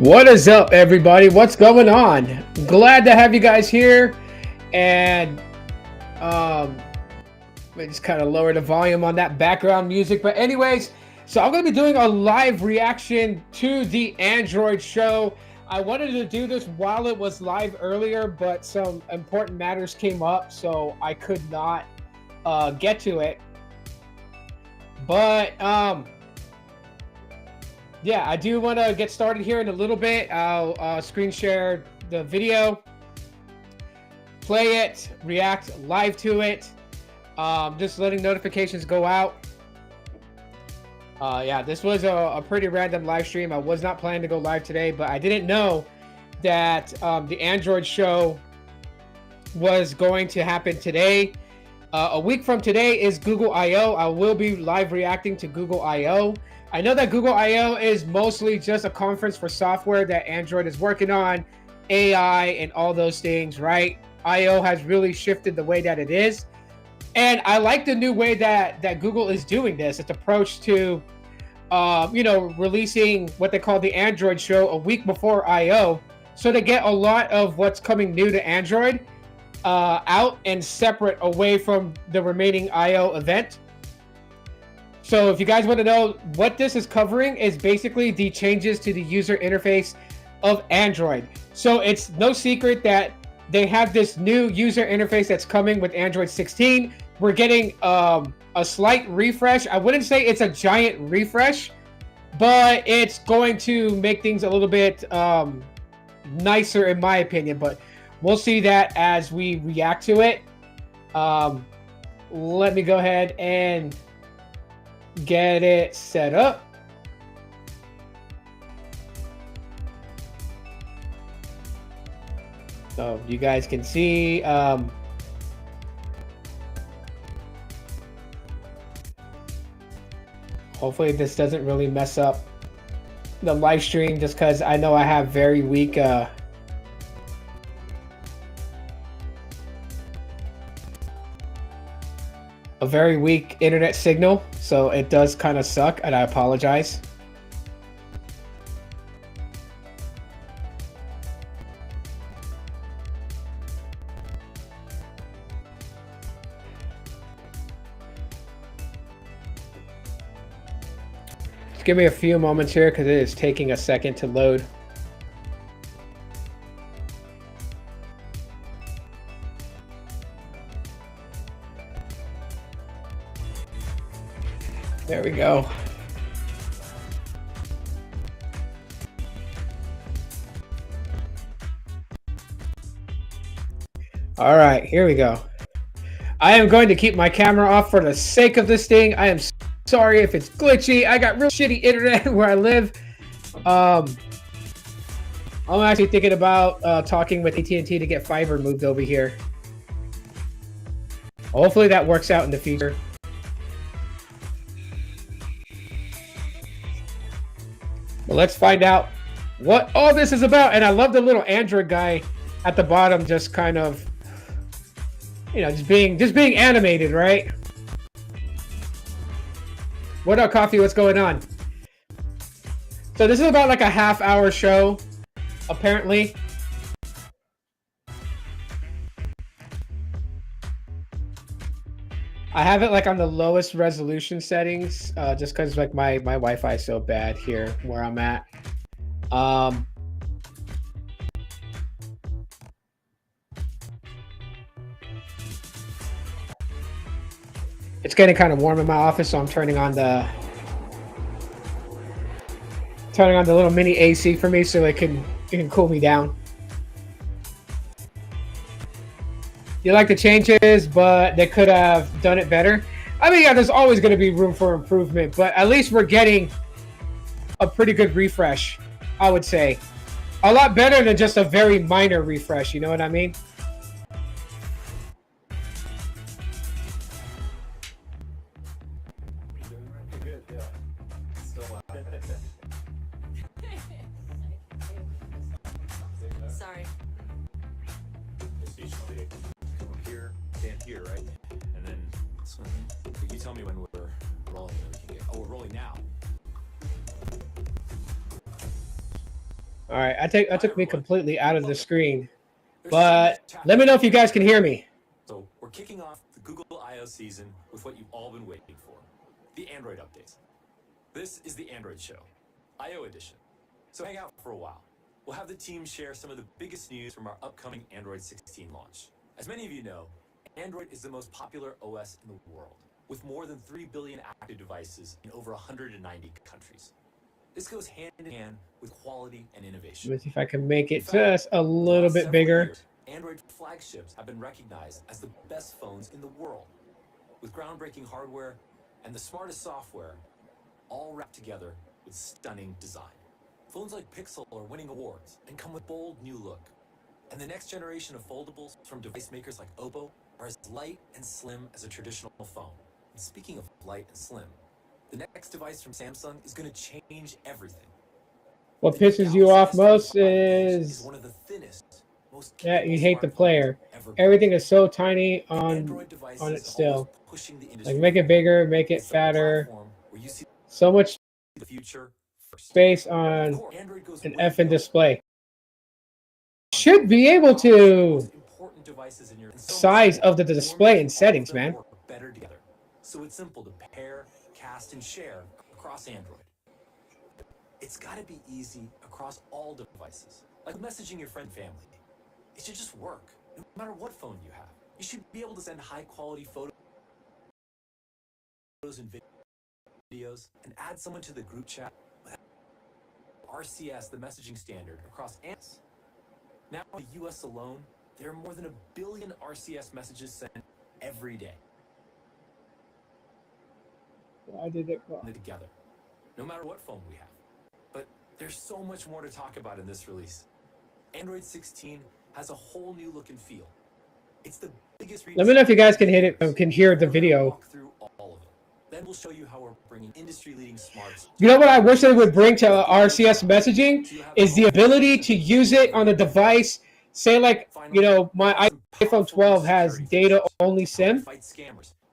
What is up, everybody? What's going on? Glad to have you guys here. And I just kind of lower the volume on that background music. But anyways, so I'm going to be doing a live reaction to the Android show. I wanted to do this while it was live earlier, but some important matters came up, so I could not get to it. But yeah, I do want to get started here in a little bit. I'll screen share the video, play it, react live to it. Just letting notifications go out. Yeah, this was a pretty random live stream. I was not planning to go live today, but I didn't know that the Android show was going to happen today. A week from today is Google I/O. I will be live reacting to Google I/O. I know that Google I/O is mostly just a conference for software that Android is working on, AI and all those things, right? I/O has really shifted the way that it is. And I like the new way that Google is doing this. Its approach to, releasing what they call the Android show a week before I/O. So they get a lot of what's coming new to Android out and separate away from the remaining I/O event. So if you guys want to know what this is covering, is basically the changes to the user interface of Android. So it's no secret that they have this new user interface that's coming with Android 16. We're getting a slight refresh. I wouldn't say it's a giant refresh, but it's going to make things a little bit nicer in my opinion, but we'll see that as we react to it. Let me go ahead and get it set up. So you guys can see hopefully this doesn't really mess up the live stream, just because I know I have very weak a very weak internet signal, so it does kind of suck, and I apologize. Just give me a few moments here because it is taking a second to load. There we go. All right, here we go. I am going to keep my camera off for the sake of this thing. I am sorry if it's glitchy. I got real shitty internet where I live. I'm actually thinking about talking with AT&T to get fiber moved over here. Hopefully that works out in the future. Well, let's find out what all this is about. And I love the little Android guy at the bottom, just kind of, just being animated, right? What up, Coffee? What's going on? So this is about like a half-hour show, apparently. I have it like on the lowest resolution settings, just because like my Wi-Fi is so bad here where I'm at. It's getting kind of warm in my office, so I'm turning on the little mini AC for me so it can cool me down. You like the changes, but they could have done it better. I mean, yeah, there's always going to be room for improvement, but at least we're getting a pretty good refresh, I would say. A lot better than just a very minor refresh, you know what I mean? Sorry. Here, right? And then you tell me when we're rolling. We can get. Oh, we're rolling now. All right, I took me completely out of the screen, There's so but much let me know if you guys can hear me. So we're kicking off the Google I/O season with what you've all been waiting for, the Android updates. This is the Android Show, I/O edition. So hang out for a while. We'll have the team share some of the biggest news from our upcoming Android 16 launch. As many of you know, Android is the most popular OS in the world, with more than 3 billion active devices in over 190 countries. This goes hand in hand with quality and innovation. Let me see if I can make In it fact, just a for the little last bit several bigger. years, Android flagships have been recognized as the best phones in the world, with groundbreaking hardware and the smartest software, all wrapped together with stunning design. Phones like Pixel are winning awards and come with bold new look. And the next generation of foldables from device makers like Oppo are as light and slim as a traditional phone. And speaking of light and slim, the next device from Samsung is going to change everything. What The new pisses you Galaxy off most S25 Edge is one of the thinnest, most that you capable hate the smartphones player. ever built. Everything is so tiny Android on devices it are still. always pushing the Like industry make it forward. bigger, make it It's the fatter. platform where you see So much the future first. space Of on course, Android goes an way effing beyond display. Should be able the to most important devices in your and so much size more. of the We're display making and all of settings, them man. work better together. So it's simple to pair, cast, and share across Android. It's got to be easy across all devices, like messaging your friend and family. It should just work, no matter what phone you have. You should be able to send high-quality photos and videos and add someone to the group chat with RCS, the messaging standard, across apps. Now, in the US alone, there are more than 1 billion RCS messages sent every day. Why did it go? Together, no matter what phone we have. But there's so much more to talk about in this release. Android 16 has a whole new look and feel. It's the biggest. Let me know if you guys can hit it, can hear the video. Walk through all of it. Then we'll show you how we're bringing industry-leading smarts. You know what I wish they would bring to RCS messaging is the ability to use it on a device. Say like, you know, my iPhone 12 has data-only SIM.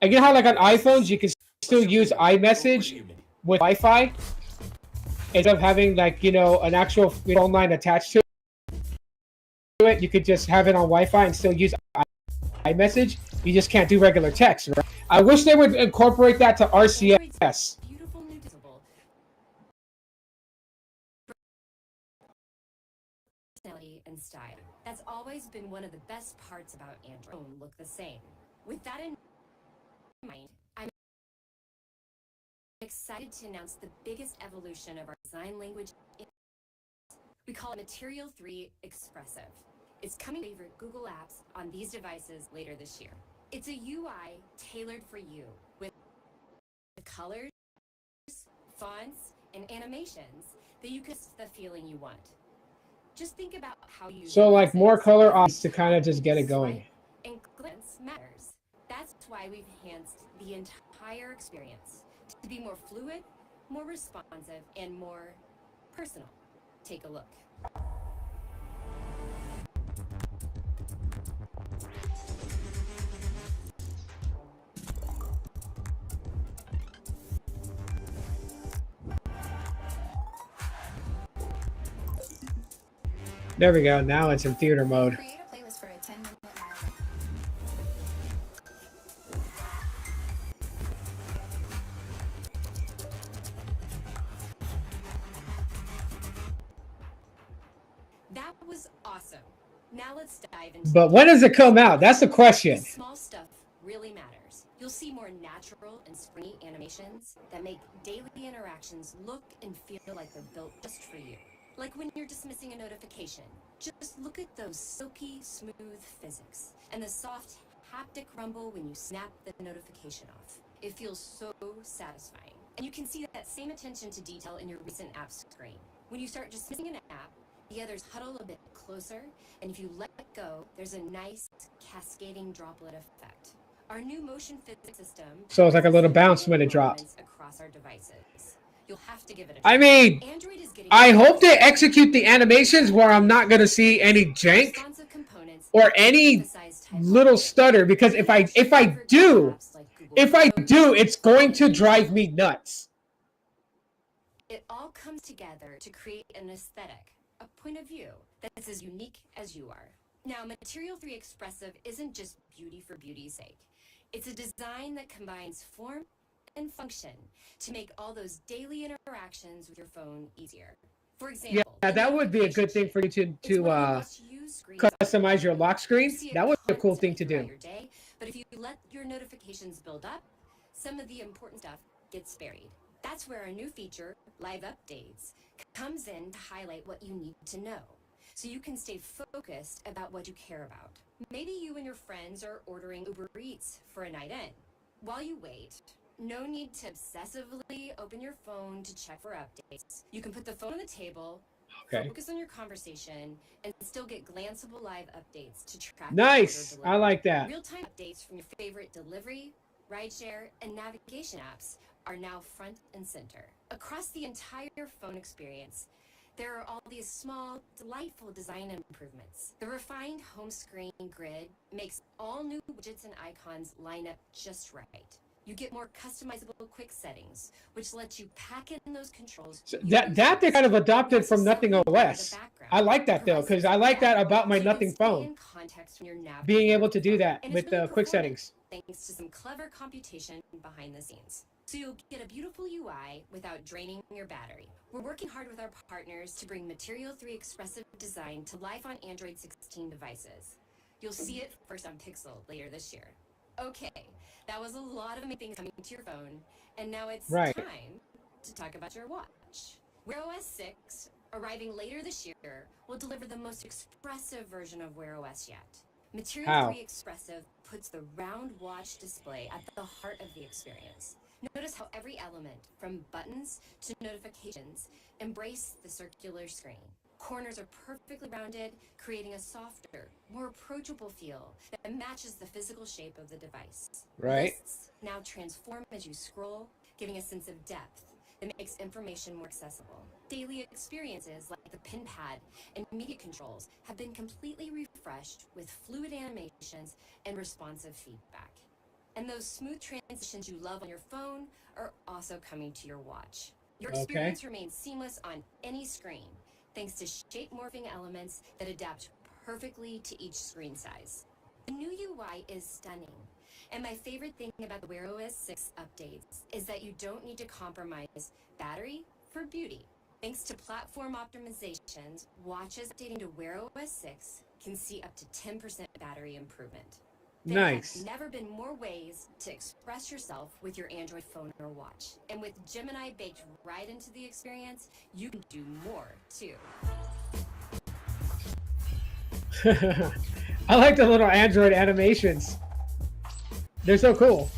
And you know how like on iPhones you can still use iMessage with Wi-Fi instead of having like, you know, an actual phone line attached to it. You could just have it on Wi-Fi and still use iMessage. You just can't do regular text, right? I wish they would incorporate that to RCS. Personality and style. That's always been one of the best parts about Android. Look the same. With that in mind, I'm excited to announce the biggest evolution of our design language. We call it Material 3 Expressive. It's coming to favorite Google apps on these devices later this year. It's a UI tailored for you with colors, fonts, and animations that you can get the feeling you want. Just think about how you so like more color options to kind of just get it going. And glance matters. That's why we've enhanced the entire experience to be more fluid, more responsive, and more personal. Take a look. There we go. Now it's in theater mode. Create a playlist for a 10-minute marathon. That was awesome. Now let's dive into. But when does it come out? That's the question. Small stuff really matters. You'll see more natural and springy animations that make daily interactions look and feel like they're built just for you. Like when you're dismissing a notification, just look at those silky, smooth physics and the soft haptic rumble when you snap the notification off. It feels so satisfying. And you can see that same attention to detail in your recent app screen. When you start dismissing an app, the others huddle a bit closer, and if you let go, there's a nice cascading droplet effect. Our new motion physics system. So it's like a little bounce when it drops. Across our devices. You'll have to give it a try. I mean, I hope they execute the animations where I'm not going to see any jank or any little stutter, because if I do, it's going to drive me nuts. It all comes together to create an aesthetic, a point of view that's as unique as you are. Now, Material 3 Expressive isn't just beauty for beauty's sake. It's a design that combines form and function to make all those daily interactions with your phone easier. For Yeah, example, that would be a good thing for you to customize your lock screen. That would be a cool thing to do. Your day, but if you let your notifications build up, some of the important stuff gets buried. That's where a new feature, Live Updates, comes in to highlight what you need to know, so you can stay focused about what you care about. Maybe you and your friends are ordering Uber Eats for a night in. While you wait, no need to obsessively open your phone to check for updates. You can put the phone on the table, focus on your conversation, and still get glanceable live updates to track. Nice. I like that. Real-time updates from your favorite delivery, rideshare, and navigation apps are now front and center. Across the entire phone experience, there are all these small, delightful design improvements. The refined home screen grid makes all new widgets and icons line up just right. You get more customizable quick settings, which lets you pack in those controls. So that they kind of adopted from Nothing OS. I like that though, because I like that about my Nothing phone. Being able to do that with the quick settings. Thanks to some clever computation behind the scenes. So you'll get a beautiful UI without draining your battery. We're working hard with our partners to bring Material 3 Expressive design to life on Android 16 devices. You'll see it first on Pixel later this year. Okay, that was a lot of amazing things coming to your phone, and now it's time to talk about your watch. Wear OS 6, arriving later this year, will deliver the most expressive version of Wear OS yet. Material 3 Expressive puts the round watch display at the heart of the experience. Notice how every element, from buttons to notifications, embrace the circular screen. Corners are perfectly rounded, creating a softer, more approachable feel that matches the physical shape of the device. Lists now transform as you scroll, giving a sense of depth that makes information more accessible. Daily experiences like the pin pad and media controls have been completely refreshed with fluid animations and responsive feedback. And those smooth transitions you love on your phone are also coming to your watch. Your experience remains seamless on any screen, thanks to shape morphing elements that adapt perfectly to each screen size. The new UI is stunning. And my favorite thing about the Wear OS 6 updates is that you don't need to compromise battery for beauty. Thanks to platform optimizations, watches updating to Wear OS 6 can see up to 10% battery improvement. There have never been more ways to express yourself with your Android phone or watch. And with Gemini baked right into the experience, you can do more too. I like the little Android animations. They're so cool.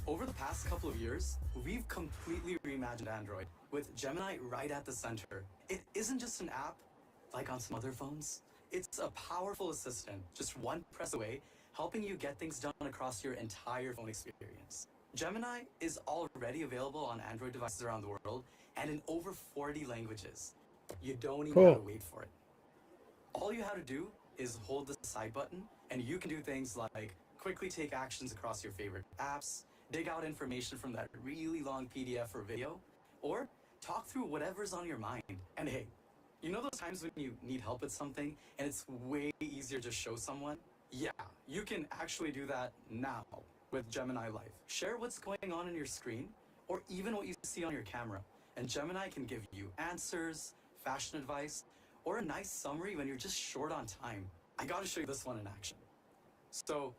Over the past couple of years, we've completely reimagined Android with Gemini right at the center. It isn't just an app like on some other phones. It's a powerful assistant, just one press away, helping you get things done across your entire phone experience. Gemini is already available on Android devices around the world and in over 40 languages. You don't even have to wait for it. All you have to do is hold the side button, and you can do things like quickly take actions across your favorite apps, dig out information from that really long PDF or video, or talk through whatever's on your mind. And hey, you know those times when you need help with something and it's way easier to show someone? Yeah, you can actually do that now with Gemini Live. Share what's going on your screen or even what you see on your camera, and Gemini can give you answers, fashion advice, or a nice summary when you're just short on time. I gotta show you this one in action. So,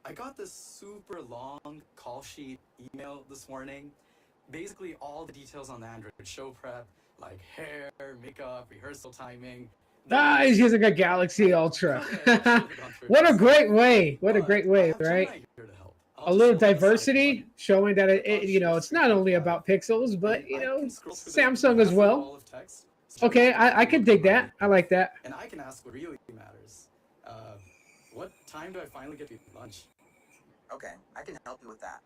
I got this super long call sheet email this morning. Basically all the details on the Android show prep, like hair, makeup, rehearsal timing. He's using a Galaxy Ultra. What a great way. What a great way, right? A little diversity, showing that it's not only about pixels, but Samsung as well. Okay, I can dig that. I like that. And I can ask what really matters. What time do I finally get to eat lunch? Okay, I can help you with that.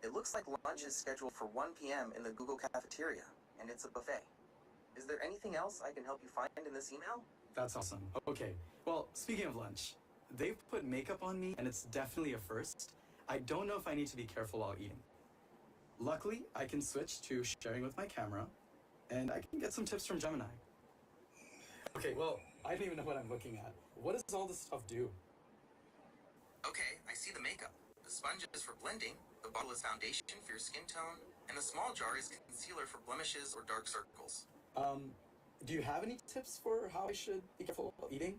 It looks like lunch is scheduled for 1 p.m. in the Google cafeteria, and it's a buffet. Is there anything else I can help you find in this email? That's awesome. Okay, well, speaking of lunch, they've put makeup on me, and it's definitely a first. I don't know if I need to be careful while eating. Luckily, I can switch to sharing with my camera, and I can get some tips from Gemini. Okay, well, I don't even know what I'm looking at. What does all this stuff do? Okay, I see the makeup. The sponge is for blending, the bottle is foundation for your skin tone, and the small jar is concealer for blemishes or dark circles. Do you have any tips for how I should be careful about eating?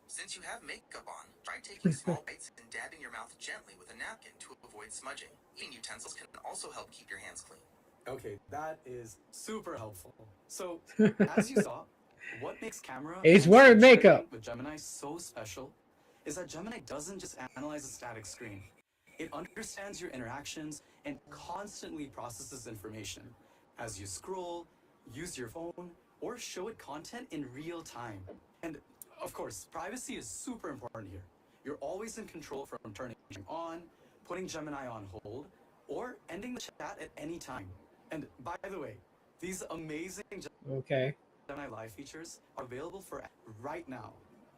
Since you have makeup on, try taking small bites and dabbing your mouth gently with a napkin to avoid smudging. Eating utensils can also help keep your hands clean. Okay, that is super helpful. So, as you saw, what makes camera He's and wearing screen sharing makeup. with Gemini so special is that Gemini doesn't just analyze a static screen. It understands your interactions and constantly processes information as you scroll, use your phone, or show it content in real time. And of course, privacy is super important here. You're always in control from turning on, putting Gemini on hold, or ending the chat at any time. And by the way, these amazing Okay. Gemini Live features are available for right now.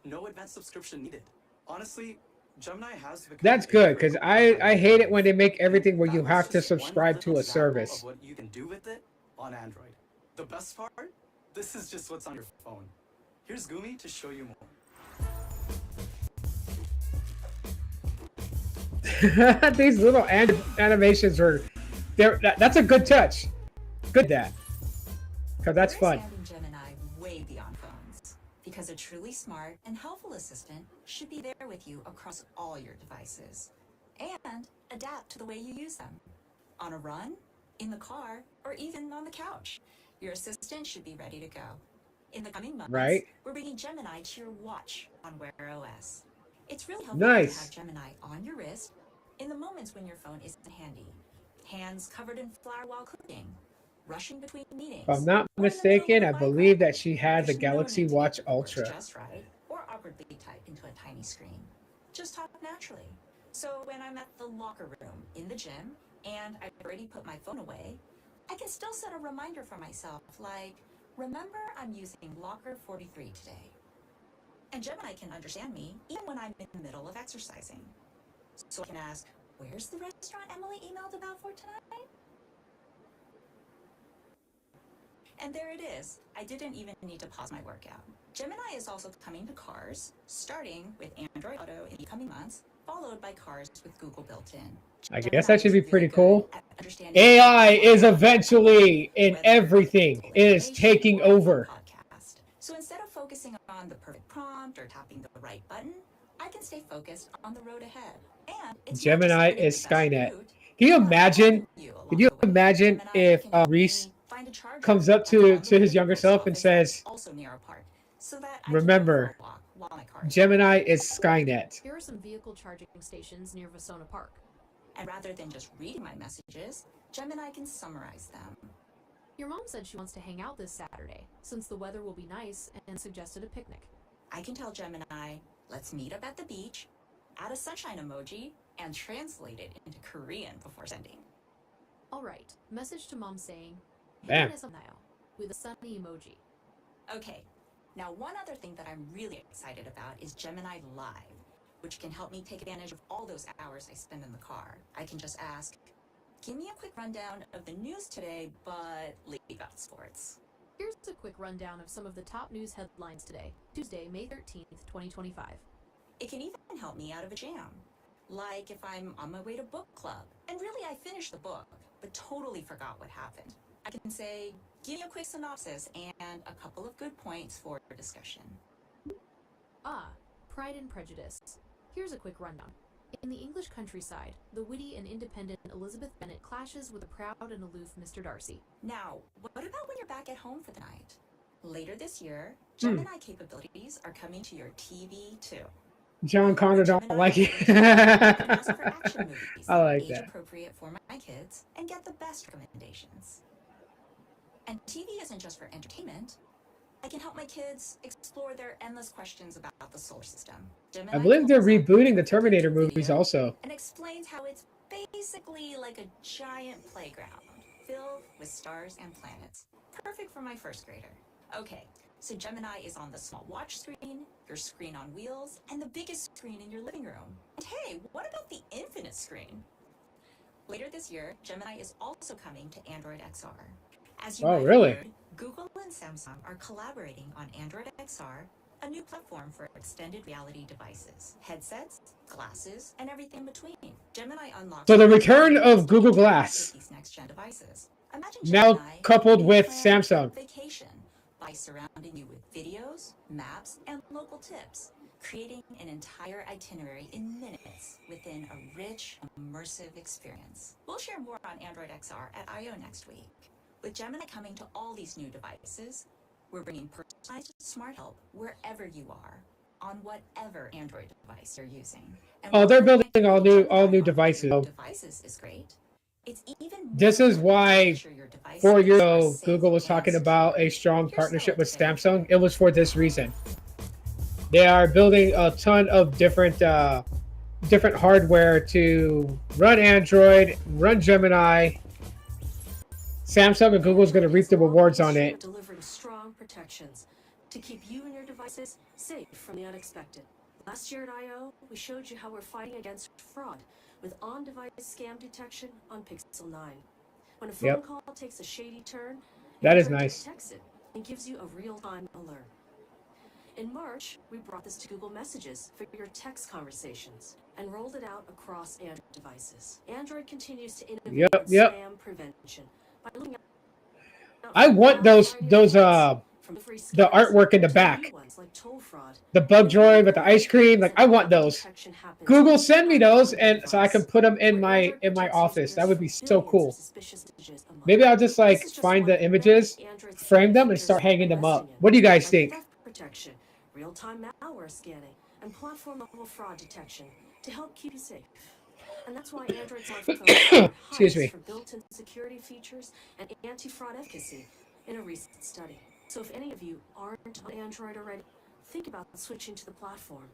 No advanced subscription needed. Honestly, Gemini has become That's a good because critical part of I my hate it life. when they make And everything where you that was have to just one subscribe little to a example service. of what you can do with it on Android. The best part? This is just what's on your phone. Here's Gumi to show you more. These little animations are that's a good touch. Good that. Because that's We're fun. expanding Gemini way beyond phones, because a truly smart and helpful assistant should be there with you across all your devices and adapt to the way you use them. On a run, in the car, or even on the couch, your assistant should be ready to go. In the coming months, Right? we're bringing Gemini to your watch on Wear OS. It's really helpful to Nice. have Gemini on your wrist in the moments when your phone isn't handy. Hands covered in flour while cooking, rushing between meetings. If I'm not or in the middle mistaken, of I a bike believe ride. that she has a There's no Galaxy need to Watch get the words Ultra. just right or awkwardly type into a tiny screen. Just talk naturally. So when I'm at the locker room in the gym and I've already put my phone away, I can still set a reminder for myself like, remember I'm using locker 43 today. And Gemini can understand me even when I'm in the middle of exercising. So I can ask, where's the restaurant Emily emailed about for tonight? And there it is. I didn't even need to pause my workout. Gemini is also coming to cars, starting with Android Auto in the coming months, followed by cars with Google built in. I Gemini guess that should be is pretty really cool. good at understanding AI what is you want eventually in whether everything. it's It is alliteration taking or a fun over. podcast. So instead of focusing on the perfect prompt or tapping the right button, I can stay focused on the road ahead. And it's not just Gemini finding is the best Skynet. route, Can you but imagine? helping you along Could you the way. imagine Gemini if can help Reese me find a charger comes up I found to on the way his the younger post self and office that's says, also near our park, so that I can go remember, for a walk while my car is Gemini is Skynet. Here are some vehicle charging stations near Vasona Park. And rather than just reading my messages, Gemini can summarize them. Your mom said she wants to hang out this Saturday, since the weather will be nice, and suggested a picnic. I can tell Gemini, let's meet up at the beach, add a sunshine emoji, and translate it into Korean before sending. Alright, message to mom saying, Bam. with a sunny emoji. Okay, now one other thing that I'm really excited about is Gemini Live, which can help me take advantage of all those hours I spend in the car. I can just ask, give me a quick rundown of the news today, but leave out sports. Here's a quick rundown of some of the top news headlines today, Tuesday, May 13th, 2025. It can even help me out of a jam. Like if I'm on my way to book club, and really I finished the book, but totally forgot what happened. I can say, give me a quick synopsis and a couple of good points for discussion. Pride and Prejudice. Here's a quick rundown. In the English countryside, the witty and independent Elizabeth Bennet clashes with the proud and aloof Mr. Darcy. Now, what about when you're back at home for the night? Later this year, Gemini capabilities are coming to your TV too. John Connor don't Gemini like it. can ask for action movies I like age that. appropriate for my kids and get the best recommendations. And TV isn't just for entertainment. I can help my kids explore their endless questions about the solar system. Gemini I believe they're pulls up rebooting the a Terminator video movies also. and explains how it's basically like a giant playground filled with stars and planets. Perfect for my first grader. Okay, so Gemini is on the small watch screen, your screen on wheels, and the biggest screen in your living room. And hey, what about the infinite screen? Later this year, Gemini is also coming to Android XR. As you Oh, might really? have heard, Google and Samsung are collaborating on Android XR, a new platform for extended reality devices, headsets, glasses, and everything in between. Gemini unlocks So the return of Google with Glass, these next-gen devices. Imagine now Gemini coupled helping you with plan your Samsung. vacation by surrounding you with videos, maps, and local tips, creating an entire itinerary in minutes within a rich, immersive experience. We'll share more on Android XR at I/O next week. With Gemini coming to all these new devices, we're bringing personalized smart help wherever you are, on whatever Android device you're using. And Oh, while they're building connecting all with new Gemini on devices. Android devices is great, it's even more This is important to why make sure your 4 years devices are ago safe Google was and talking secure. about a strong Here's partnership Stella with today. Samsung. It was for this reason. They are building a ton of different hardware to run Android, run Gemini. Samsung and Google's going to reap the rewards on it. Delivering strong protections to keep you and your devices safe from the unexpected. Last year at I/O, we showed you how we're fighting against fraud with on-device scam detection on Pixel 9. When a phone Yep. call takes a shady turn, That is Android nice. detects it and gives you a real-time alert. In March, we brought this to Google Messages for your text conversations and rolled it out across Android devices. Android continues to innovate in Yep. spam prevention by looking out I for want wide those variety from free the scams artwork in the to back. new ones like toll fraud. The bug And droid even with the more ice cream. Like, is I that want auto those. detection happens Google, send me right those, on your and so I can device, put them in where Android my protects office. users That would from be so billions of cool. suspicious messages a month. Maybe I'll just This like is just find one the of images, many Android frame security them, and features start we're hanging them up. investing in, What do you guys like think? theft protection, real-time malware scanning, and platform-level fraud detection to help keep you safe. And that's why Android smartphones scored Excuse highest me. for built-in security features and anti-fraud efficacy in a recent study. So if any of you aren't on Android already, think about switching to the platform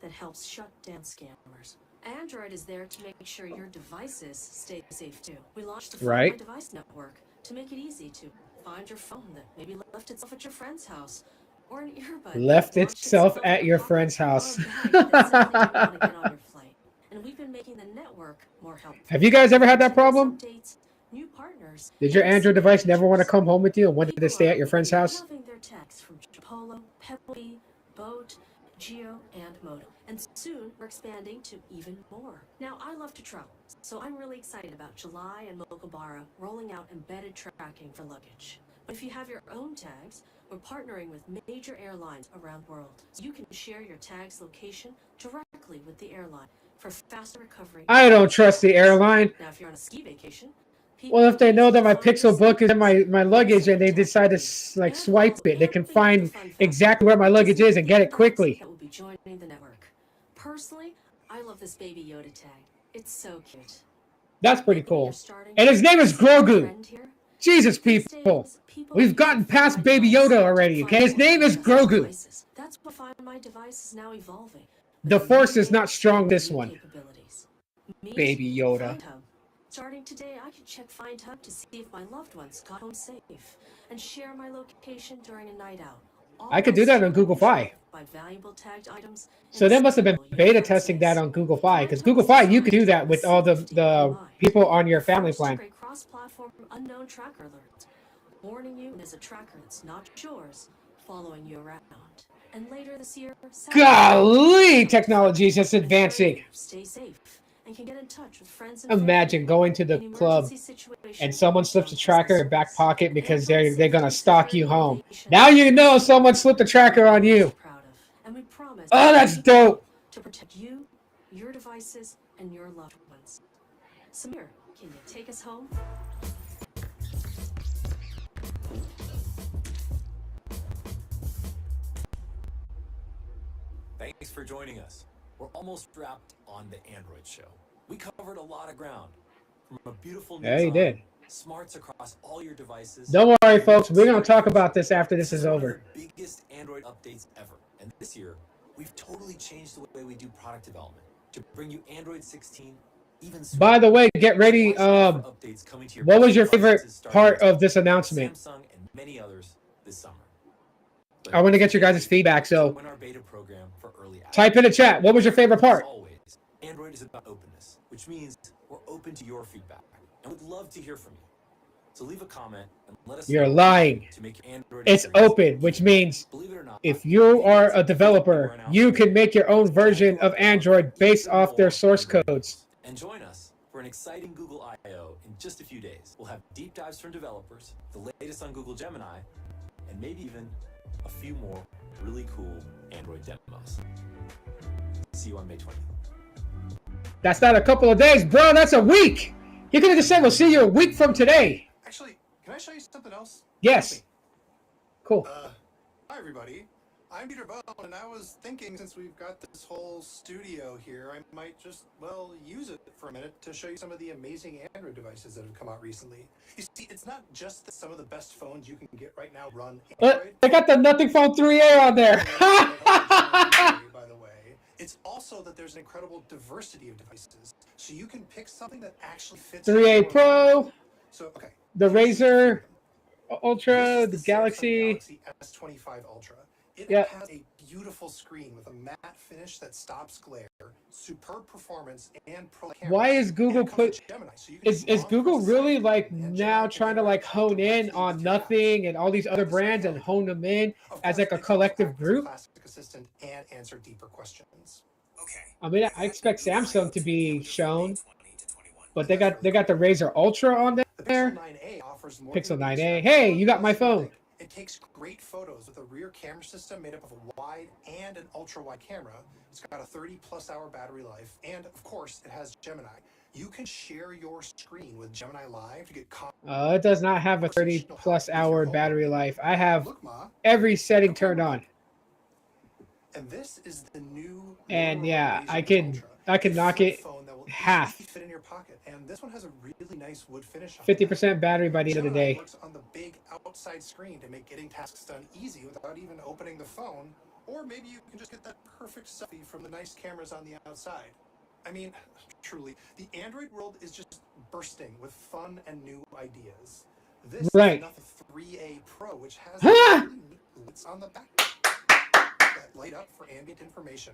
that helps shut down scammers. Android is there to make sure your devices stay safe too. We launched the Find My Right? Device network to make it easy to find your phone that maybe left itself at your friend's house, or an earbud Left that launched itself itself at in your pocket, friend's or house. a bag that suddenly didn't want to get on your flight. And we've been making the network more helpful. Have you guys ever had that Continuous problem? updates, new partners, Did your and Android secret device never want to features. come home with you and wanted to People stay are at your friend's house? loving their texts from Chipolo, Pebblebee, Boat, Geo, and Moto. And soon we're expanding to even more. Now, I love to travel, so I'm really excited about July and Mokobara rolling out embedded tracking for luggage. But if you have your own tags, we're partnering with major airlines around the world, so you can share your tag's location directly with the airline for faster recovery. I don't trust the airline. Now, if you're on a ski vacation, Well, if they people know can that my find your Pixel book is in savings my with luggage and secret they tag decide to ID. like And swipe also it, they can amping up the find fun factor, exactly where my luggage Disney is and get it earbuds quickly. that will be joining the network. Personally, I love this Baby Yoda tag. It's so cute. That's pretty Maybe you're cool. starting And his to name is see a Grogu. trend here. Jesus, These people. days, people We've use gotten the past Find My Baby Device Yoda to already, find okay? His more name is interesting Grogu. devices. That's what Find My Device is now evolving. The With Force new is not names strong and this new one. capabilities. Meet Baby Yoda. Find Hub. Starting today, I can check Find Hub to see if my loved ones got home safe and share my location during a night out. I could do that on Google Fi. By valuable tagged items So in they must have been single beta unified testing that space. on Google Fi, because Find Hub Google is Fi, you could do designed that with all the safety in mind. people on your The family first plan. great cross-platform unknown tracker alert, warning you there's a tracker that's not yours following you around. And later this year, Golly, technology is just advancing. stay safe and can get in touch with friends and family Imagine going to the in club emergency situations and someone slips a from tracker in business your back service. pocket because Android they're gonna safety stalk you security home. innovation Now you know is someone slipped a tracker on you. proud of, and we promise Oh, that's to dope. protect you, your devices, and your loved ones. Samir, can you take us home? Thanks for joining us. We're almost wrapped on the Android show. We covered a lot of ground. From a beautiful new Yeah, you design, did. smarts across all your devices. Don't worry, to folks. We're gonna real talk security about features. this after this is one over. of the biggest Android updates ever. And this year, we've totally changed the way we do product development to bring you Android 16 even sooner. By the way, get ready. Watch out for updates coming to your What was Pixel your favorite devices starting part next of this week, announcement? Samsung and many others this summer. I want to get your guys' feedback. So Join our beta program for early access. type in the chat. What was your favorite As part? always, Android is about openness, which means we're open to your feedback and would love to hear from you. So leave a comment and let us You're know lying. to make your Android It's experience open, which means Believe it or not, if you maybe are it's a developer, anywhere you else. can make your own Let's all version go of out there Android for based even off their more source Android codes. news. And join us for an exciting Google I/O in just a few days. We'll have deep dives from developers, the latest on Google Gemini, and maybe even a few more really cool Android demos. See you on May 20th. That's not a couple of days, bro. That's a week. You could have just said we'll see you a week from today. Actually, can I show you something else? Yes. Cool. Hi everybody. I'm Peter Bone, and I was thinking since we've got this whole studio here, I might just, well, use it for a minute to show you some of the amazing Android devices that have come out recently. You see, it's not just that some of the best phones you can get right now run Android. They got the Nothing Phone 3A on there. By the way, it's also that there's an incredible diversity of devices, so you can pick something that actually fits 3A your Pro, life. So, okay. the Razer Ultra, This is the Samsung Galaxy S25 Ultra. It Yeah. has a beautiful screen with a matte finish that stops glare, superb performance, and pro cameras. Why is And Google it comes with put Gemini, so you can is just Google long press really aside like and now Gemini trying to can like interact hone in directly on with your apps. Nothing and all these other How does that brands and help? hone them in Of as course, like a it can collective act as a group? classic assistant and answer deeper questions. Okay. I mean, I expect Samsung to be shown, but they got the Razer Ultra on The there. Pixel 9a offers more Pixel than meets 9a. your Hey, phone you got my plus you phone. think. It takes great photos with a rear camera system made up of a wide and an ultra wide camera. It's got a 30+ hour battery life, and of course, it has Gemini. You can share your screen with Gemini Live to get It does not have a 30+ conversational help with your hour homework. battery life. I have Look, Ma, every setting okay, turned Ma. on, And this is the new and Motorola yeah, I Razr can Ultra, a knock flip it phone that will half. easily fit in your pocket. And this one has a really nice wood finish on it. 50% battery by the end of the Gemini day. works on the big outside screen to make getting tasks done easy without even opening the phone. Or maybe you can just get that perfect selfie from the nice cameras on the outside. I mean, truly, the Android world is just bursting with fun and new ideas. This Right. is Nothing 3A Pro, which has Huh! really neat lights on the back that light up for ambient information,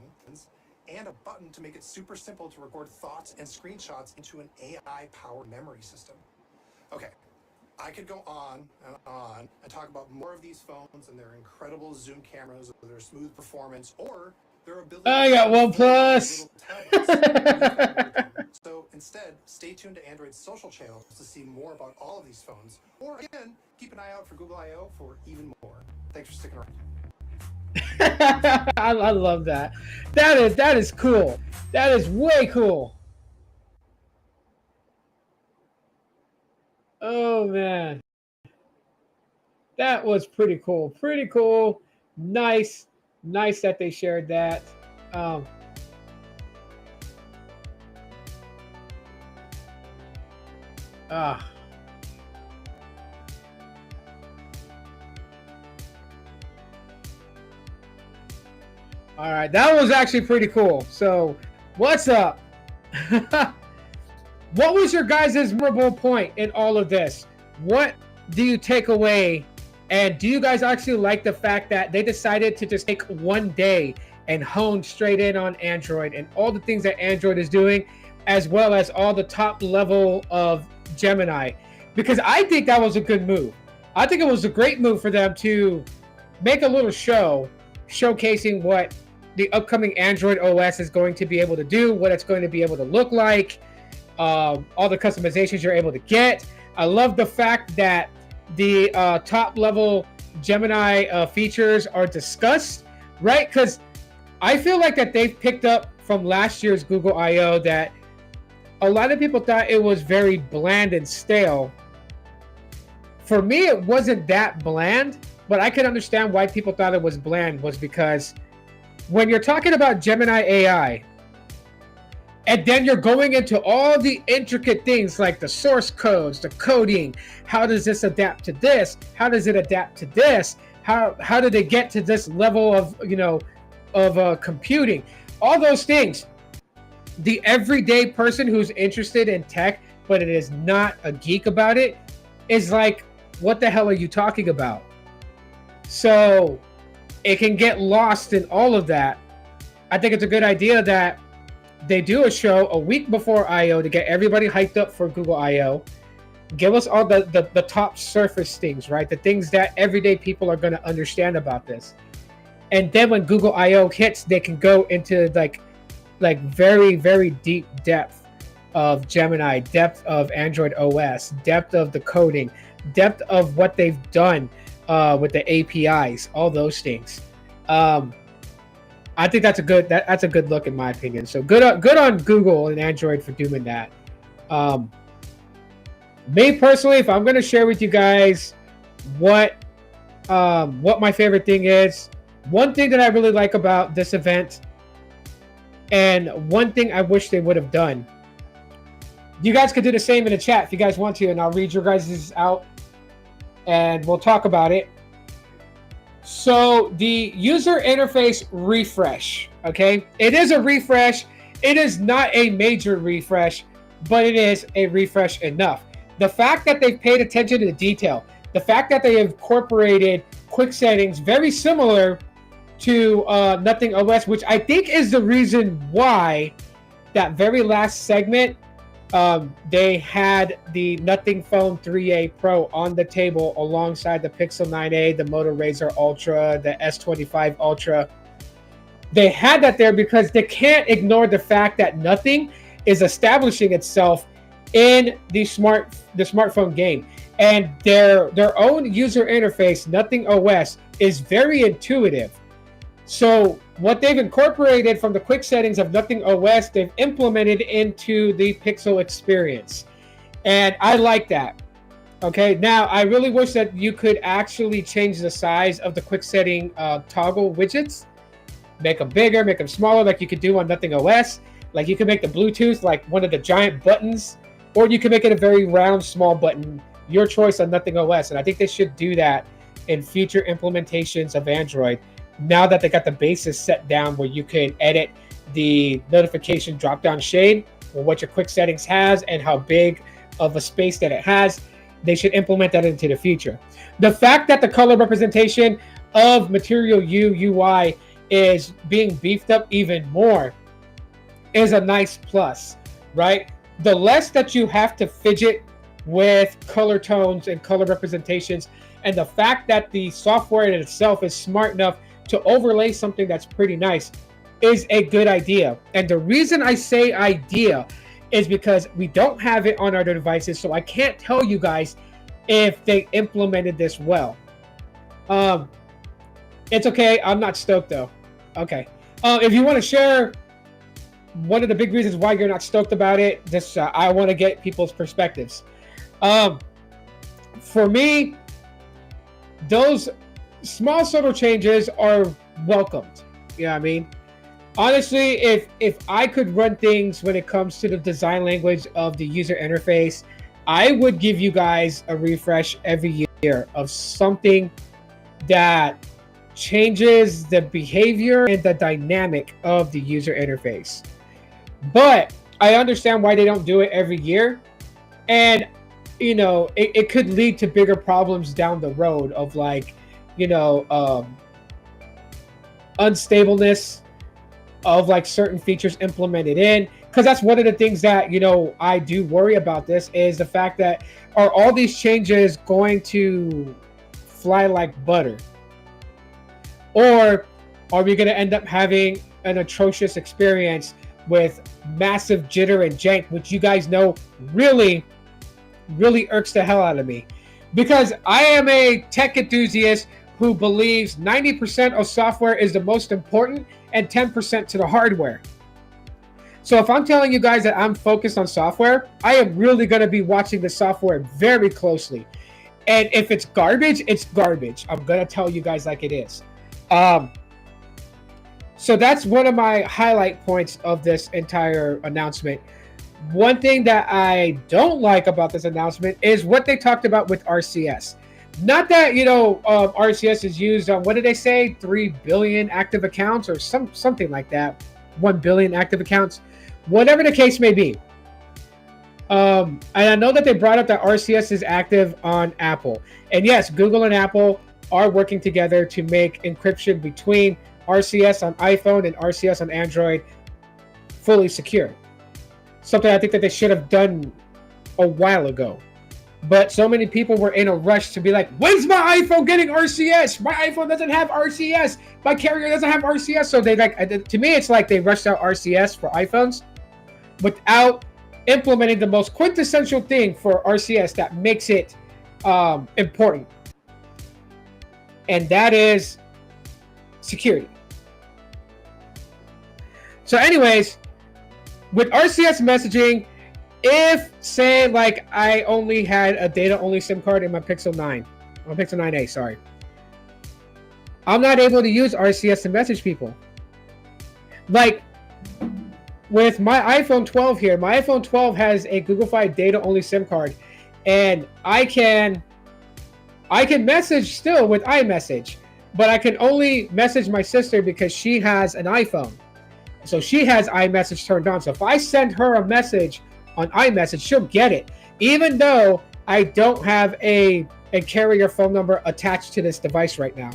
and a button to make it super simple to record thoughts and screenshots into an AI-powered memory system. Okay, I could go on and talk about more of these phones and their incredible zoom cameras, their smooth performance, or their ability I to got run OnePlus. little tablets. So instead, stay tuned to Android's social channels to see more about all of these phones. Or again, keep an eye out for Google I/O for even more. Thanks for sticking around. I love that. That is cool. That is way cool. Oh man, that was pretty cool. Pretty cool. Nice that they shared that. Ah. All right, that was actually pretty cool. So, what's up? What was your guys' memorable point in all of this? What do you take away? And do you guys actually like the fact that they decided to just take one day and hone straight in on Android and all the things that Android is doing, as well as all the top level of Gemini? Because I think that was a good move. I think it was a great move for them to make a little show showcasing what the upcoming Android OS is going to be able to do, what it's going to be able to look like, all the customizations you're able to get. I love the fact that the top level Gemini features are discussed, right? Because I feel like that they've picked up from last year's Google I/O that a lot of people thought it was very bland and stale. For me, it wasn't that bland, but I could understand why people thought it was bland, was because when you're talking about Gemini AI, and then you're going into all the intricate things like the source codes, the coding, how does this adapt to this? How does it adapt to this? How did it get to this level of, computing? All those things. The everyday person who's interested in tech, but it is not a geek about it, is like, what the hell are you talking about? So it can get lost in all of that. I think it's a good idea that they do a show a week before I/O to get everybody hyped up for Google I/O. Give us all the top surface things, right? The things that everyday people are going to understand about this. And then when Google I/O hits, they can go into like very, very deep depth of Gemini, depth of Android OS, depth of the coding, depth of what they've done with the APIs, all those things. I think that's a good look in my opinion. So good on Google and Android for doing that. Me personally, if I'm going to share with you guys what my favorite thing is, one thing that I really like about this event, and one thing I wish they would have done. You guys could do the same in the chat if you guys want to, and I'll read your guys' out, and we'll talk about it. So the user interface refresh, okay? It is a refresh. It is not a major refresh, but it is a refresh enough. The fact that they've paid attention to the detail, the fact that they have incorporated quick settings very similar to Nothing OS, which I think is the reason why that very last segment, they had the Nothing Phone 3A Pro on the table alongside the Pixel 9a, the Moto Razr Ultra, the S25 Ultra. They had that there because they can't ignore the fact that Nothing is establishing itself in the smartphone game, and their own user interface, Nothing OS, is very intuitive. So what they've incorporated from the quick settings of Nothing OS, they've implemented into the Pixel experience. And I like that. Okay, now I really wish that you could actually change the size of the quick setting toggle widgets. Make them bigger, make them smaller like you could do on Nothing OS. Like you can make the Bluetooth like one of the giant buttons, or you can make it a very round, small button. Your choice on Nothing OS. And I think they should do that in future implementations of Android. Now that they got the basis set down where you can edit the notification drop-down shade or what your quick settings has and how big of a space that it has, they should implement that into the future. The fact that the color representation of Material U UI is being beefed up even more is a nice plus, right? The less that you have to fidget with color tones and color representations, and the fact that the software in itself is smart enough to overlay something that's pretty nice is a good idea. And the reason I say idea is because we don't have it on our devices, so I can't tell you guys if they implemented this well. It's okay. I'm not stoked though. Okay. If you want to share one of the big reasons why you're not stoked about it, just I want to get people's perspectives. For me, those small subtle changes are welcomed. You know what I mean? Honestly, if I could run things when it comes to the design language of the user interface, I would give you guys a refresh every year of something that changes the behavior and the dynamic of the user interface. But I understand why they don't do it every year. And, you know, it could lead to bigger problems down the road of like, you know, unstableness of like certain features implemented in, because that's one of the things that, you know, I do worry about this is the fact that are all these changes going to fly like butter, or are we going to end up having an atrocious experience with massive jitter and jank, which you guys know really irks the hell out of me, because I am a tech enthusiast who believes 90% of software is the most important and 10% to the hardware. So if I'm telling you guys that I'm focused on software, I am really going to be watching the software very closely. And if it's garbage, it's garbage. I'm going to tell you guys like it is. So that's one of my highlight points of this entire announcement. One thing that I don't like about this announcement is what they talked about with RCS. Not that, you know, RCS is used on, what did they say, 3 billion active accounts or something like that, 1 billion active accounts, whatever the case may be. And I know that they brought up that RCS is active on Apple. And yes, Google and Apple are working together to make encryption between RCS on iPhone and RCS on Android fully secure. Something I think that they should have done a while ago. But so many people were in a rush to be like, when's my iPhone getting RCS? My iPhone doesn't have RCS. My carrier doesn't have RCS. So they like, to me, it's like they rushed out RCS for iPhones without implementing the most quintessential thing for RCS that makes it important. And that is security. So anyways, with RCS messaging, if say like I only had a data only SIM card in my Pixel 9, or Pixel 9a, sorry, I'm not able to use RCS to message people. Like with my iPhone 12 here, my iPhone 12 has a Google Fi data only SIM card, and I can message still with iMessage, but I can only message my sister because she has an iPhone. So she has iMessage turned on. So if I send her a message on iMessage, she'll get it, even though I don't have a carrier phone number attached to this device right now.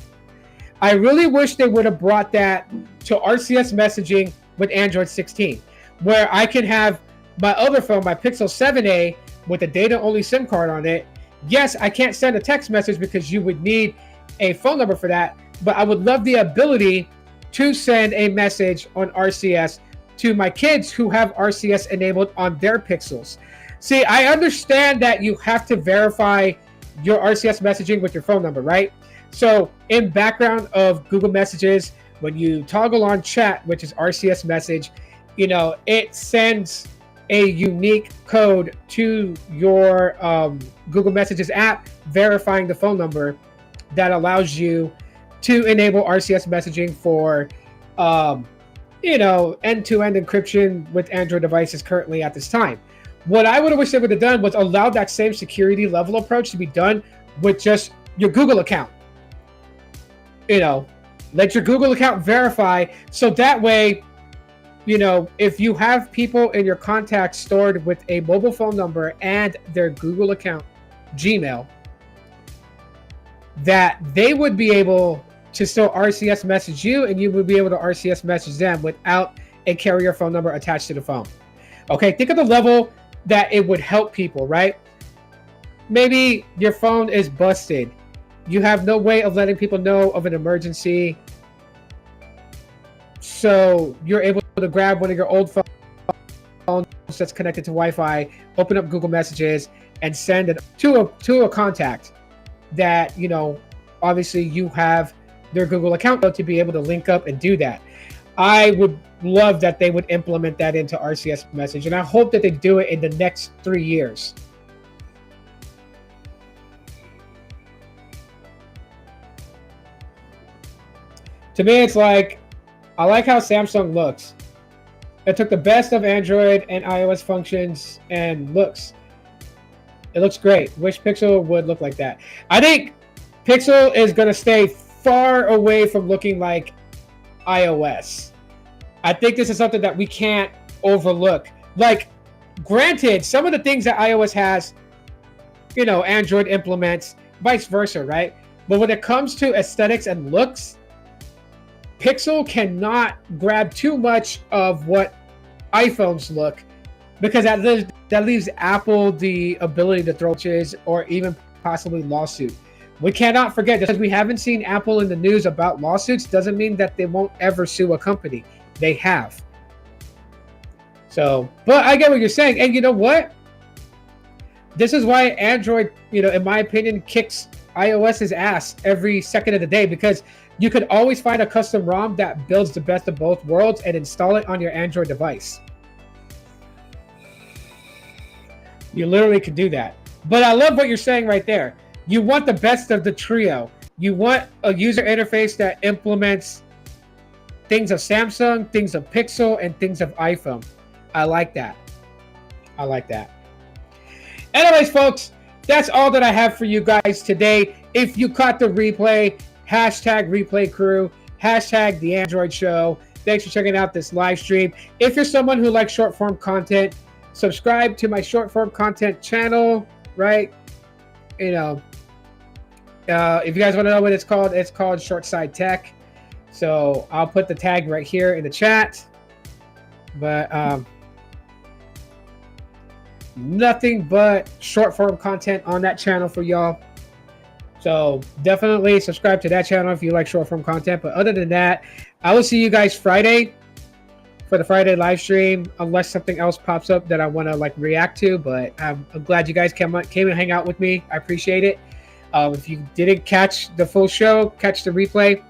I really wish they would have brought that to RCS messaging with Android 16, where I can have my other phone, my Pixel 7a, with a data-only SIM card on it. Yes, I can't send a text message because you would need a phone number for that, but I would love the ability to send a message on RCS to my kids who have RCS enabled on their Pixels. See, I understand that you have to verify your RCS messaging with your phone number, right? So in background of Google Messages, when you toggle on chat, which is RCS message, you know, it sends a unique code to your Google Messages app verifying the phone number that allows you to enable RCS messaging for you know, end-to-end encryption with Android devices currently at this time. What I would have wished they would have done was allow that same security level approach to be done with just your Google account. You know, let your Google account verify, so that way, you know, if you have people in your contacts stored with a mobile phone number and their Google account, Gmail, that they would be able to still RCS message you, and you would be able to RCS message them without a carrier phone number attached to the phone. Okay, think of the level that it would help people, right? Maybe your phone is busted. You have no way of letting people know of an emergency. So you're able to grab one of your old phones that's connected to Wi-Fi, open up Google Messages, and send it to a contact that, you know, obviously you have their Google account to be able to link up and do that. I would love that they would implement that into RCS message, and I hope that they do it in the next 3 years. To me, it's like, I like how Samsung looks. It took the best of Android and iOS functions and looks. It looks great. Wish Pixel would look like that. I think Pixel is going to stay far away from looking like iOS. I think this is something that we can't overlook. Like, granted, some of the things that iOS has, you know, Android implements, vice versa, right? But when it comes to aesthetics and looks, Pixel cannot grab too much of what iPhones look, because that leaves Apple the ability to throw changes or even possibly lawsuit. We cannot forget, just because we haven't seen Apple in the news about lawsuits doesn't mean that they won't ever sue a company. They have. So, but I get what you're saying. And you know what? This is why Android, you know, in my opinion, kicks iOS's ass every second of the day, because you could always find a custom ROM that builds the best of both worlds and install it on your Android device. You literally could do that. But I love what you're saying right there. You want the best of the trio. You want a user interface that implements things of Samsung, things of Pixel, and things of iPhone. I like that. I like that. Anyways, folks, that's all that I have for you guys today. If you caught the replay, hashtag replay crew, hashtag the Android show. Thanks for checking out this live stream. If you're someone who likes short form content, subscribe to my short form content channel, right? You know, if you guys want to know what it's called Short Side Tech. So I'll put the tag right here in the chat. But nothing but short form content on that channel for y'all. So definitely subscribe to that channel if you like short form content. But other than that, I will see you guys Friday for the Friday live stream, unless something else pops up that I want to like react to. But I'm glad you guys came and hang out with me. I appreciate it. If you didn't catch the full show, catch the replay.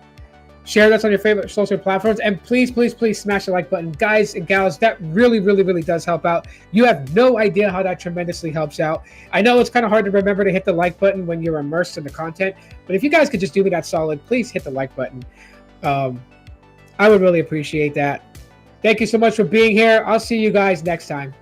Share this on your favorite social platforms, and please, please, please smash the like button, guys and gals. That really, really, really does help out. You have no idea how that tremendously helps out. I know it's kind of hard to remember to hit the like button when you're immersed in the content, but if you guys could just do me that solid, please hit the like button. I would really appreciate that. Thank you so much for being here. I'll see you guys next time.